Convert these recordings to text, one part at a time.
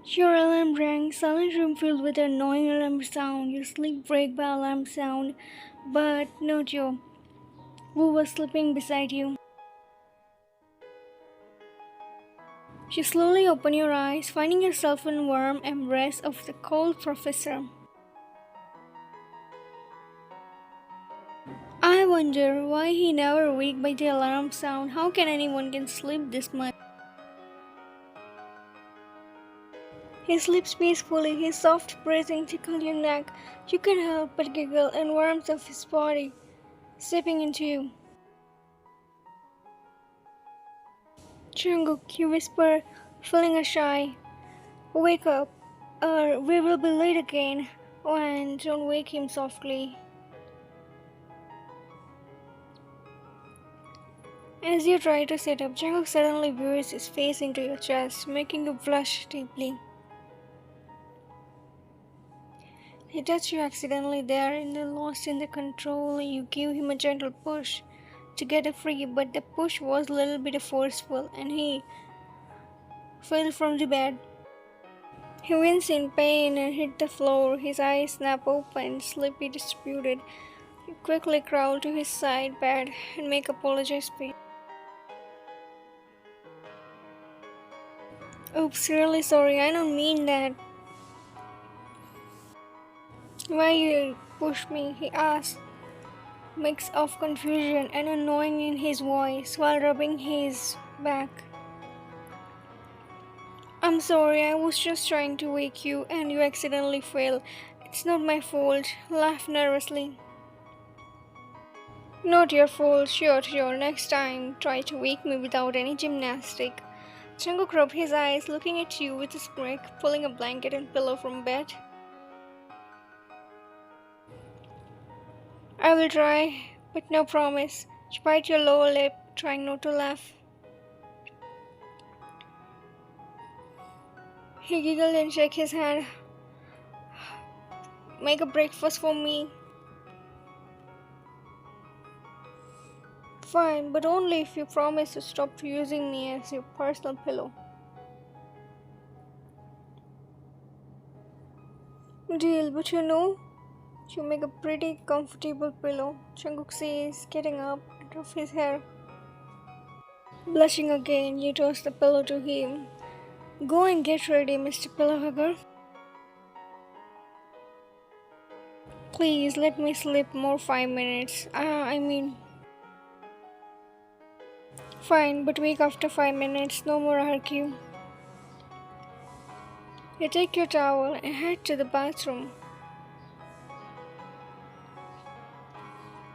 Your alarm rang, silent room filled with annoying alarm sound. Your sleep break by alarm sound, but not you, who was sleeping beside you. You slowly open your eyes, finding yourself in warm embrace of the cold professor. I wonder why he never awake by the alarm sound. How can anyone can sleep this much? He sleeps peacefully, his soft breathing tickles your neck. You can help but giggle and warmth of his body seeping into you. Jungkook, you whisper, feeling shy. Wake up, or we will be late again. Oh, and don't wake him softly. As you try to sit up, Jungkook suddenly buries his face into your chest, making you blush deeply. He touched you accidentally there and then lost in the control. You give him a gentle push to get it free, but the push was a little bit forceful and he fell from the bed. He winced in pain and hit the floor. His eyes snapped open, sleepy disputed. You quickly crawl to his side bed and make apologies speech. Oops, really sorry, I don't mean that. Why you push me? He asked, mix of confusion and annoying in his voice while rubbing his back. I'm sorry, I was just trying to wake you and you accidentally fell. It's not my fault. Laughed nervously. Not your fault, sure. Next time, try to wake me without any gymnastic. Jungkook rubbed his eyes, looking at you with a smirk, pulling a blanket and pillow from bed. I will try, but no promise. You bite your lower lip, trying not to laugh. He giggled and shook his hand. Make a breakfast for me. Fine, but only if you promise to stop using me as your personal pillow. Deal, but you make a pretty comfortable pillow. Jungkook says, getting up and ruff his hair. Blushing again, you toss the pillow to him. Go and get ready, Mr. Pillowhugger. Please let me sleep more 5 minutes. I mean, fine, but wake after 5 minutes, no more argue. You take your towel and head to the bathroom.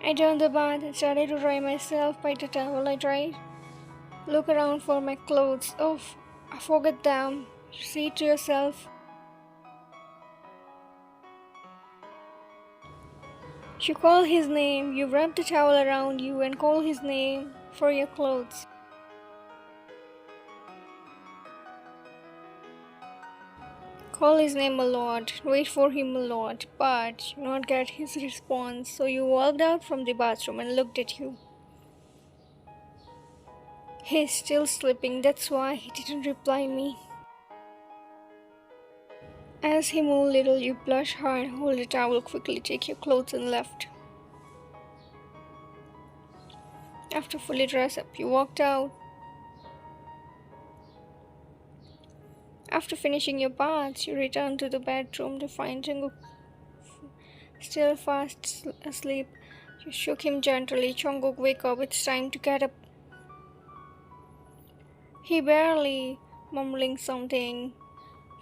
I turned the bath and started to dry myself by the towel. I tried. Look around for my clothes. Oh, I forgot them. You say to yourself. You call his name. You wrap the towel around you and call his name for your clothes. Call his name a lot, wait for him a lot, but not get his response, so you walked out from the bathroom and looked at you. He's still sleeping, that's why he didn't reply me. As he moved little, you blush hard, hold the towel quickly, take your clothes and left. After fully dressed up, you walked out. After finishing your bath, you returned to the bedroom to find Jungkook still fast asleep. You shook him gently. Jungkook, wake up, it's time to get up. He barely mumbling something.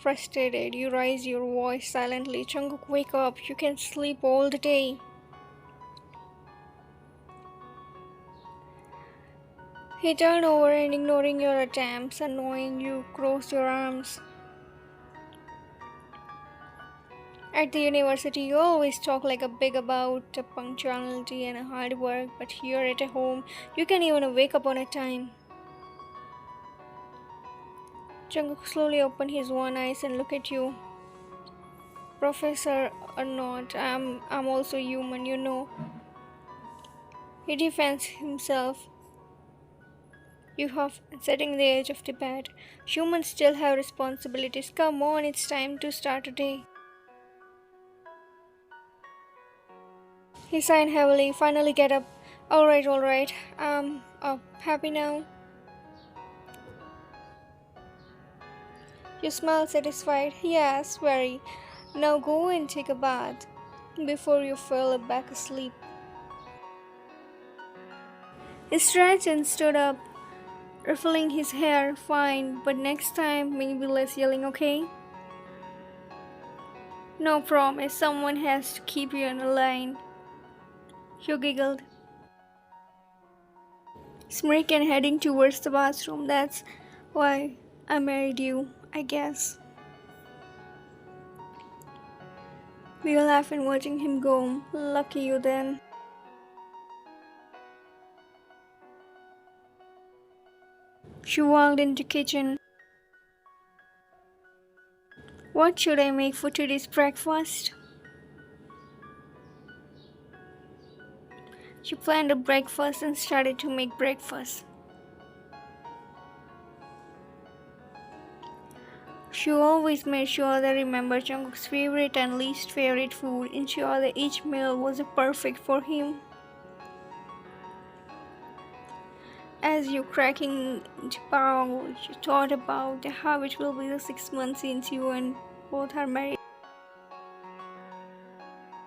Frustrated, you raise your voice silently. Jungkook, wake up, you can sleep all the day. He turned over and ignoring your attempts, annoying you, crossed your arms. At the university, you always talk like a big about punctuality and hard work, but here at home, you can't even wake up on a time. Jungkook slowly opened his one eye and looked at you. Professor or not, I'm also human, He defends himself. You huff, setting the edge of the bed. Humans still have responsibilities. Come on, it's time to start a day. He sighed heavily. Finally, get up. Alright, alright. I'm up. Happy now? You smile satisfied. Yes, very. Now go and take a bath before you fall back asleep. He stretched and stood up, ruffling his hair. Fine, but next time maybe less yelling, okay? No promise, someone has to keep you in a line. Hugh giggled, smirking and heading towards the bathroom. That's why I married you, I guess. We were laughing watching him go. Lucky you then. She walked into the kitchen. What should I make for today's breakfast? She planned a breakfast and started to make breakfast. She always made sure they remembered Jungkook's favorite and least favorite food, ensure that each meal was perfect for him. As you cracking into bowl, she thought about how it will be the 6 months since you and both are married.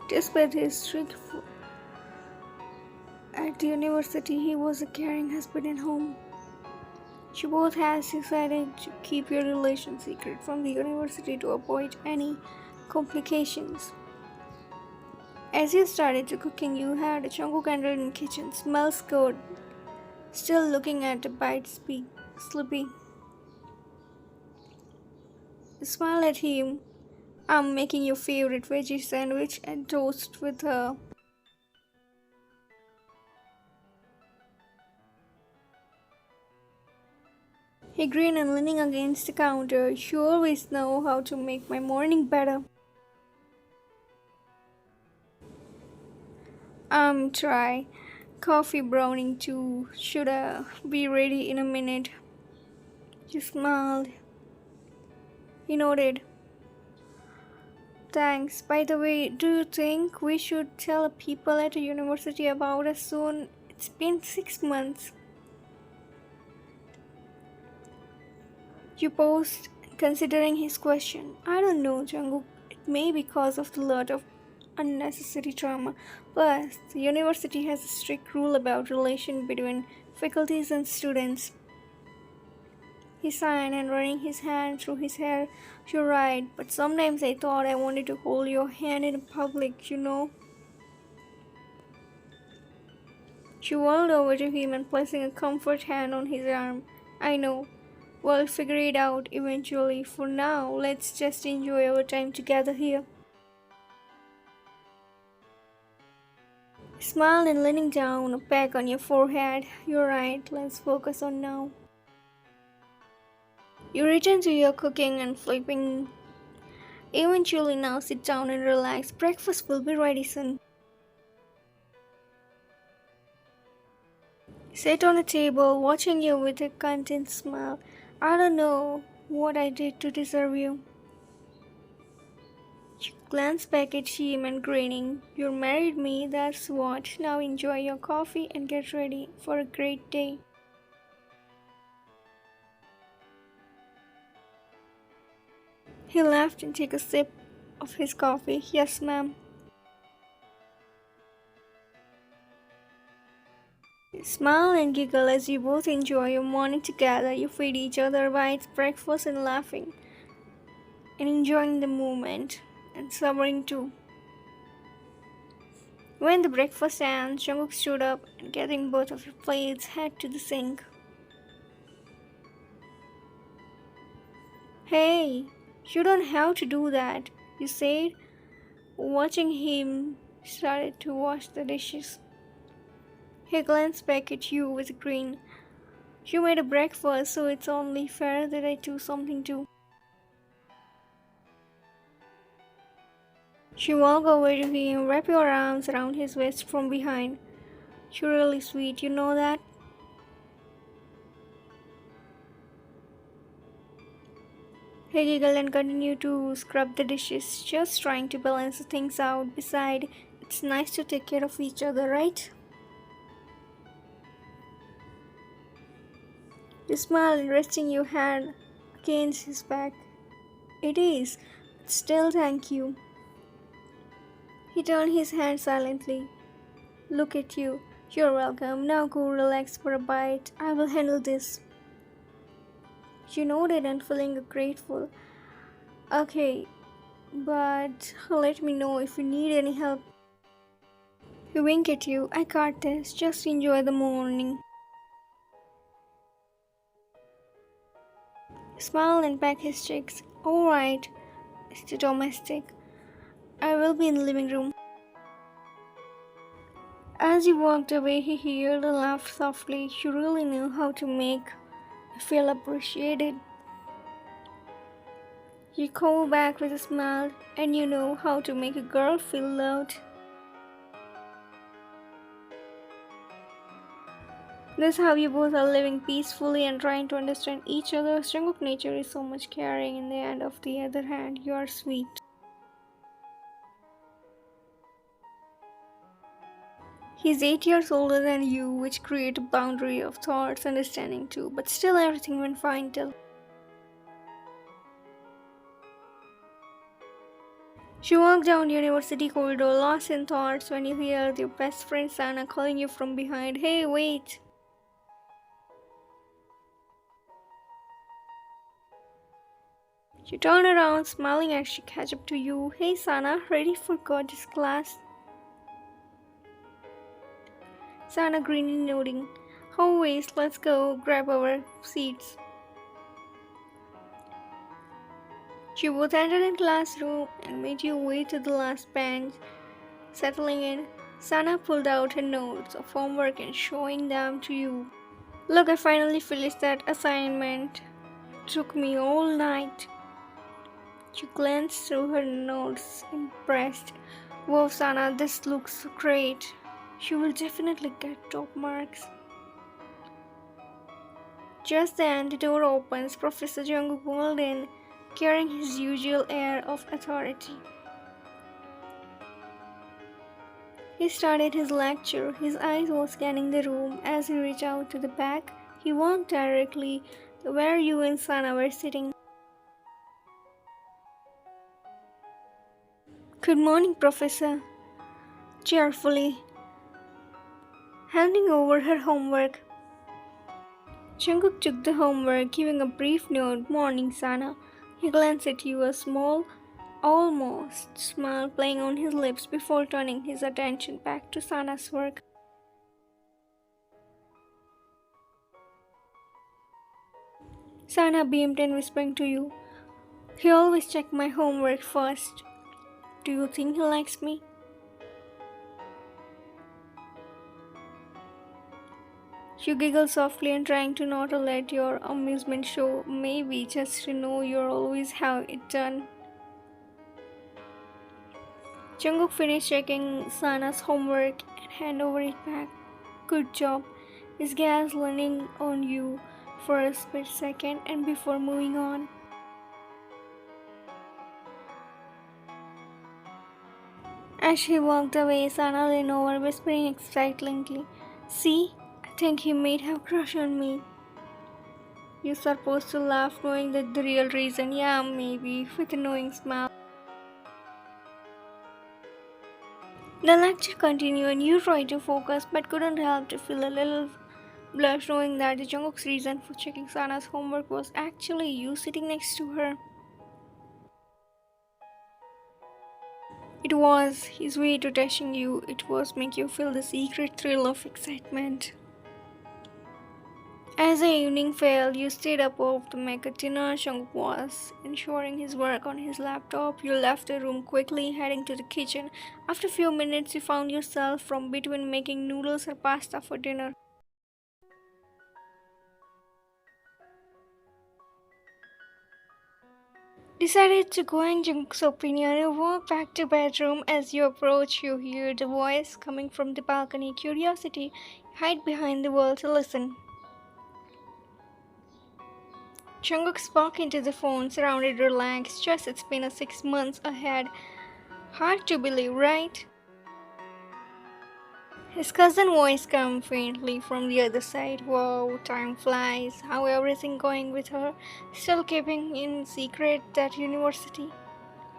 Despite his strict at the university, he was a caring husband at home. You both has decided to keep your relation secret from the university to avoid any complications. As you started to cooking, you had a Jungkook entered in the kitchen. Smells good. Still looking at the bite sleepy. Smile at him. I'm making your favorite veggie sandwich and toast with her. He grinned and leaning against the counter. You always know how to make my morning better. Try. Coffee browning too. Should be ready in a minute. She smiled. He nodded. Thanks. By the way, do you think we should tell people at the university about us soon? It's been 6 months. You paused, considering his question. I don't know, Jungkook. It may be because of the lot of unnecessary drama. Plus, the university has a strict rule about relation between faculties and students. He sighed and running his hand through his hair. You're right, but sometimes I thought I wanted to hold your hand in public, you know. She walked over to him and placing a comfort hand on his arm. I know. We'll figure it out eventually. For now, let's just enjoy our time together here. Smiled and leaning down, a peck on your forehead. You're right, let's focus on now. You return to your cooking and flipping. Eventually, now sit down and relax. Breakfast will be ready soon. Sat on the table, watching you with a content smile. I don't know what I did to deserve you. She glanced back at him and grinning. You married me, that's what. Now enjoy your coffee and get ready for a great day. He laughed and took a sip of his coffee. Yes, ma'am. Smile and giggle as you both enjoy your morning together. You feed each other bites, breakfast, and laughing and enjoying the moment and savoring too. When the breakfast ends, Jungkook stood up and getting both of your plates, head to the sink. Hey, you don't have to do that, you said, watching him started to wash the dishes. He glanced back at you with a grin. You made a breakfast, so it's only fair that I do something too. She walked over to him, wrap your arms around his waist from behind. You're really sweet, you know that? He giggled and continued to scrub the dishes, just trying to balance things out. Besides, it's nice to take care of each other, right? You smiled and resting your hand against his back. It is. Still, thank you. He turned his hand silently. Look at you. You're welcome. Now go relax for a bite. I will handle this. You nodded and feeling grateful. Okay, but let me know if you need any help. He winked at you. I got this. Just enjoy the morning. He smiled and pecked his cheeks. Alright, Mr. Domestic. I will be in the living room. As he walked away, he heard a laugh softly. You really knew how to make me feel appreciated. You called back with a smile, and you know how to make a girl feel loved. This is how you both are living peacefully and trying to understand each other. Jungkook nature is so much caring. In the end of the other hand, you are sweet. He's 8 years older than you, which create a boundary of thoughts, understanding too. But still, everything went fine till she walked down the university corridor, lost in thoughts, when you hear your best friend Sana calling you from behind. Hey, wait! She turned around, smiling as she catch up to you. Hey, Sana, ready for gorgeous class? Sana grinned, nodding. Always, let's go grab our seats. She both entered the classroom and made you way to the last bench. Settling in, Sana pulled out her notes of homework and showing them to you. Look, I finally finished that assignment. It took me all night. She glanced through her notes, impressed. Wow, Sana, this looks great. You will definitely get top marks. Just then, the door opens. Professor Jungkook walked in, carrying his usual air of authority. He started his lecture. His eyes were scanning the room. As he reached out to the back, he walked directly to where you and Sana were sitting. Good morning, Professor. Cheerfully, handing over her homework. Jungkook took the homework, giving a brief note. Morning, Sana. He glanced at you, a small, almost smile playing on his lips before turning his attention back to Sana's work. Sana beamed and whispering to you, he always checked my homework first. Do you think he likes me? You giggle softly and trying to not let your amusement show, maybe just to know you always have it done. Jungkook finished checking Sana's homework and handed over it back. Good job. His gaze leaning on you for a split second and before moving on. As she walked away, Sana leaned over, whispering excitedly, see, I think he might have a crush on me. You're supposed to laugh knowing that the real reason, yeah, maybe, with a knowing smile. The lecture continued and you tried to focus but couldn't help to feel a little blush knowing that the Jungkook's reason for checking Sana's homework was actually you sitting next to her. It was his way to testing you. It was make you feel the secret thrill of excitement. As the evening fell, you stayed up to make a dinner. Jungkook was ensuring his work on his laptop. You left the room quickly, heading to the kitchen. After a few minutes, you found yourself from between making noodles or pasta for dinner. Decided to go in Jungkook's opinion. You walk back to bedroom. As you approach, you hear the voice coming from the balcony. Curiosity, hide behind the wall to listen. Jungkook spoke into the phone, surrounded, relaxed. Just it's been a 6 months ahead. Hard to believe, right? His cousin voice came faintly from the other side. Whoa, time flies. How everything going with her? Still keeping in secret that university?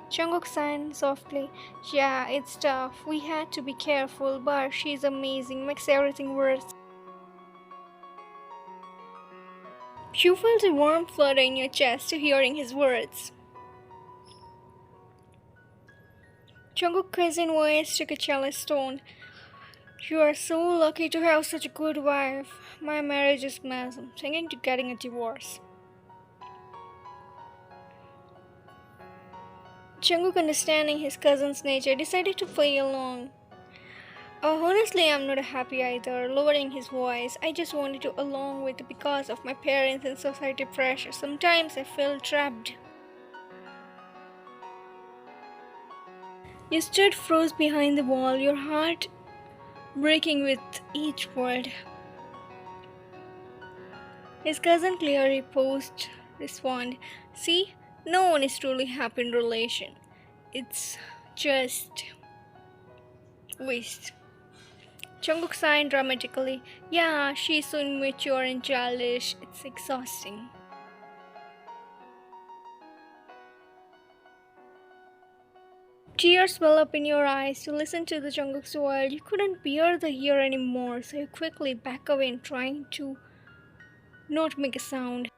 Jungkook sighed softly. Yeah, it's tough. We had to be careful, but she's amazing. Makes everything worse. You felt a warm flutter in your chest hearing his words. Jungkook's cousin voice took a jealous tone. You are so lucky to have such a good wife. My marriage is a mess. I'm thinking to getting a divorce. Jungkook, understanding his cousin's nature, decided to play along. Honestly, I'm not happy either. Lowering his voice, I just wanted to along with it because of my parents and society pressure. Sometimes I feel trapped. You stood froze behind the wall, your heart breaking with each word. His cousin clearly posed respond. See, no one is truly happy in relation. It's just waste. Jungkook sighed dramatically. Yeah, she's so immature and childish. It's exhausting. Tears well up in your eyes. To listen to the Jungkook's world. You couldn't bear the ear anymore, so you quickly back away and trying to not make a sound.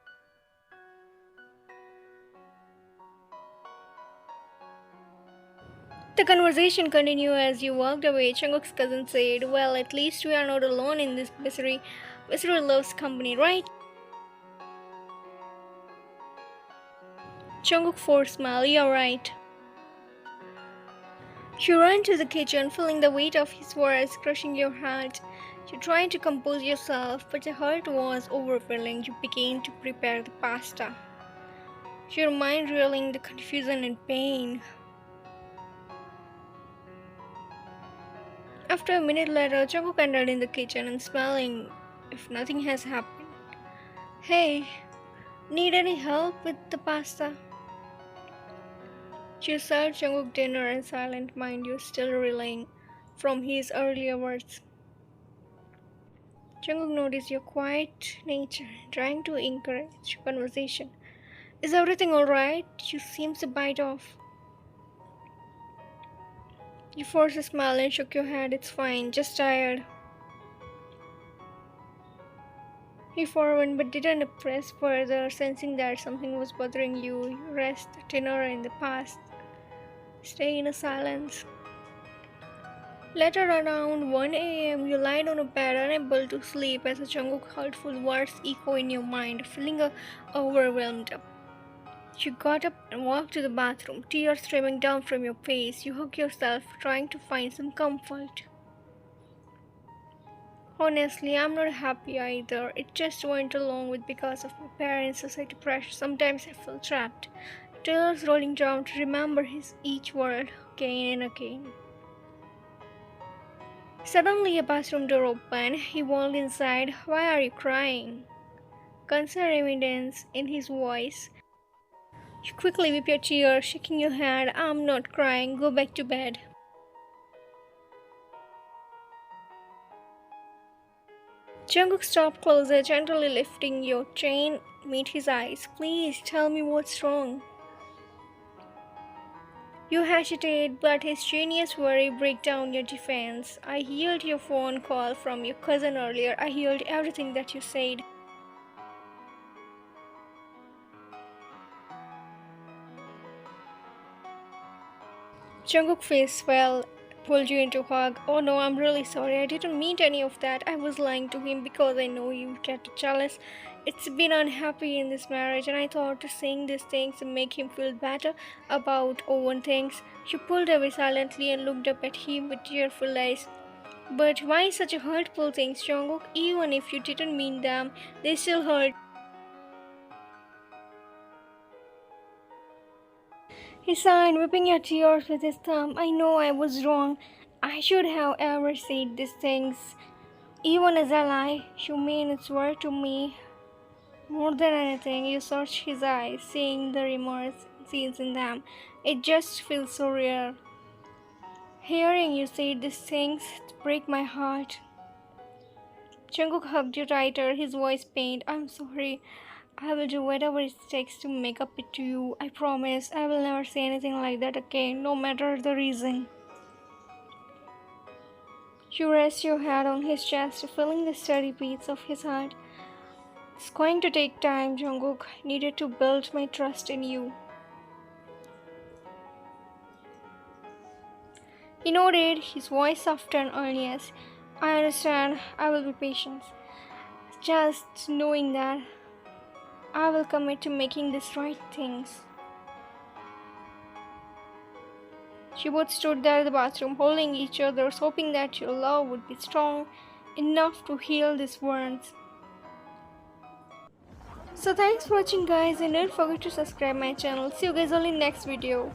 The conversation continued as you walked away. Jungkook's cousin said, well, at least we are not alone in this misery. Misery loves company, right? Jungkook forced smile. You're right. You ran to the kitchen, feeling the weight of his words crushing your heart. You tried to compose yourself, but the hurt was overwhelming. You began to prepare the pasta, your mind reeling the confusion and pain. After a minute later, Jungkook entered in the kitchen and smelling if nothing has happened. Hey, need any help with the pasta? You served Jungkook dinner in silent mind, you still reeling from his earlier words. Jungkook noticed your quiet nature, trying to encourage conversation. Is everything alright? You seem a bite off. You forced a smile and shook your head. It's fine, just tired. He forward but didn't press further, sensing that something was bothering you. You rest dinner in the past. Stay in a silence. Later around 1 a.m., you lied on a bed unable to sleep as a Jungkook hurtful words echo in your mind, feeling overwhelmed. You got up and walked to the bathroom, tears streaming down from your face. You hugged yourself, trying to find some comfort. Honestly, I'm not happy either. It just went along with because of my parents' society pressure. Sometimes I feel trapped. Tears rolling down to remember his each word again and again. Suddenly, a bathroom door opened. He walked inside. Why are you crying? Concern evidence in his voice. You quickly wipe your tears, shaking your head. I'm not crying. Go back to bed. Jungkook stopped closer, gently lifting your chain. Meet his eyes. Please tell me what's wrong. You hesitate, but his genius worry break down your defense. I heard your phone call from your cousin earlier. I heard everything that you said. Jungkook face fell, pulled you into a hug. Oh no, I'm really sorry. I didn't mean any of that. I was lying to him because I know you get jealous. It's been unhappy in this marriage, and I thought saying these things to make him feel better about own things. You pulled away silently and looked up at him with tearful eyes. But why such a hurtful things, Jungkook? Even if you didn't mean them, they still hurt. He sighed, wiping your tears with his thumb. I know I was wrong. I should have ever said these things. Even as I lie, you mean it's word to me. More than anything, you search his eyes, seeing the remorse scenes in them. It just feels so real. Hearing you say these things break my heart. Jungkook hugged you tighter, his voice pained. I'm sorry. I will do whatever it takes to make up it to you. I promise I will never say anything like that again, no matter the reason. You rest your head on his chest, feeling the steady beats of his heart. It's going to take time, Jungkook. Needed to build my trust in you. He nodded, his voice softened. Oh yes, I understand. I will be patient. Just knowing that I will commit to making this right things. She both stood there in the bathroom, holding each other, hoping that your love would be strong enough to heal these wounds. So thanks for watching guys, and don't forget to subscribe my channel. See you guys all in next video.